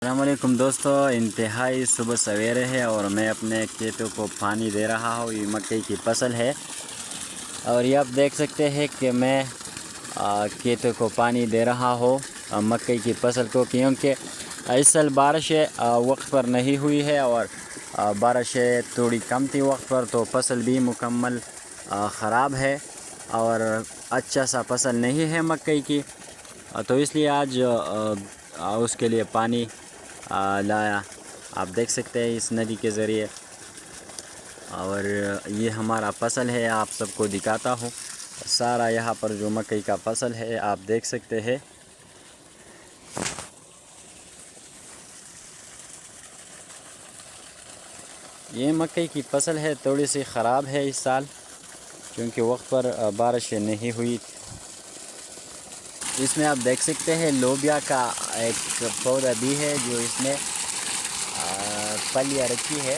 السلام علیکم دوستو، انتہائی صبح سویرے ہے اور میں اپنے کھیتوں کو پانی دے رہا ہوں۔ یہ مکئی کی فصل ہے اور یہ آپ دیکھ سکتے ہیں کہ میں کھیتوں کو پانی دے رہا ہوں مکئی کی فصل کو، کیونکہ اس سال بارشیں وقت پر نہیں ہوئی ہے اور بارشیں تھوڑی کم تھی وقت پر، تو فصل بھی مکمل خراب ہے اور اچھا سا فصل نہیں ہے مکئی کی، تو اس لیے آج اس کے لیے پانی لایا۔ آپ دیکھ سکتے ہیں اس ندی کے ذریعے، اور یہ ہمارا فصل ہے، آپ سب کو دکھاتا ہوں سارا یہاں پر جو مکئی کا فصل ہے آپ دیکھ سکتے ہیں۔ یہ مکئی کی فصل ہے، تھوڑی سی خراب ہے اس سال کیونکہ وقت پر بارشیں نہیں ہوئی۔ اس میں آپ دیکھ سکتے ہیں لوبیا کا ایک پودا بھی ہے جو اس میں پلیاں رکھی ہے۔